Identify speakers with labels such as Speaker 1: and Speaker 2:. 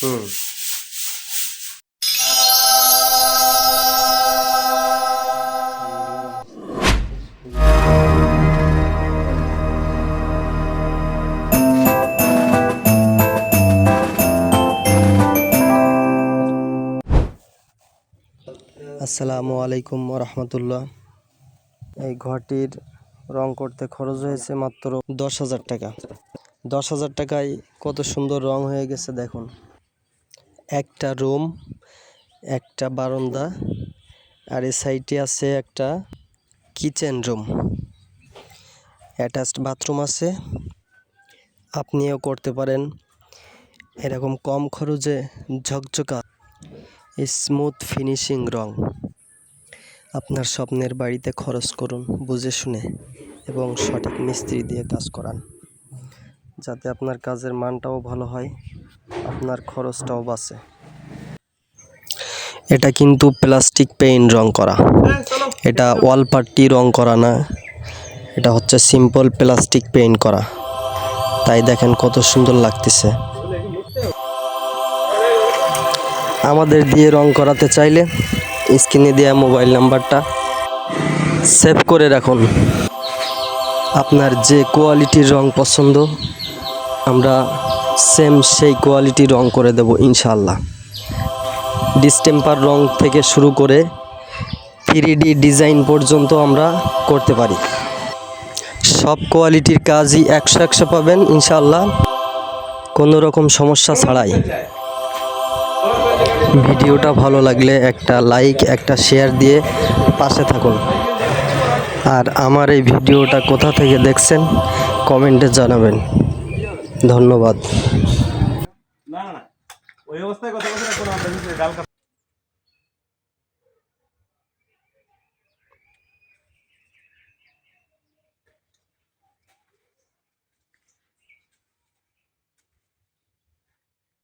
Speaker 1: হুম। আসসালামু আলাইকুম রহমতুল্লাহ। এই ঘরটির রং করতে খরচ হয়েছে মাত্র 10,000 টাকা। 10,000 টাকায় কত সুন্দর রং হয়ে গেছে দেখুন। একটা রুম, একটা বারান্দা, আর এই সাইডে আছে একটা কিচেন রুম, অ্যাটাচড বাথরুম আছে। আপনিও করতে পারেন এরকম কম খরচে ঝকঝকা স্মুথ ফিনিশিং রং। আপনার স্বপ্নের বাড়িতে খরচ করুন বুঝে শুনে এবং সঠিক মিস্ত্রি দিয়ে কাজ করান, যাতে আপনার কাজের মানটাও ভালো হয়, আপনার খরচটাও বাঁচে। এটা কিন্তু প্লাস্টিক পেইন্ট রং করা, এটা ওয়াল পাট্টি রং করা না, এটা হচ্ছে সিম্পল প্লাস্টিক পেইন্ট করা। তাই দেখেন কত সুন্দর লাগতেছে। আমাদের দিয়ে রং করাতে চাইলে স্ক্রিনে দেওয়া মোবাইল নাম্বারটা সেভ করে রাখুন। আপনার যে কোয়ালিটির রং পছন্দ আমরা সেম সেই কোয়ালিটি রং করে দেব ইনশাআল্লাহ। ডিসটেম্পার রং থেকে শুরু করে 3D ডিজাইন পর্যন্ত আমরা করতে পারি। সব কোয়ালিটির কাজই 100 পাবেন ইনশাআল্লাহ, কোনো রকম সমস্যা ছাড়াই। ভিডিওটা ভালো লাগলে একটা লাইক, একটা শেয়ার দিয়ে পাশে থাকুন। আর আমার এই ভিডিওটা কোথা থেকে দেখছেন কমেন্টে জানাবেন। ধন্যবাদ।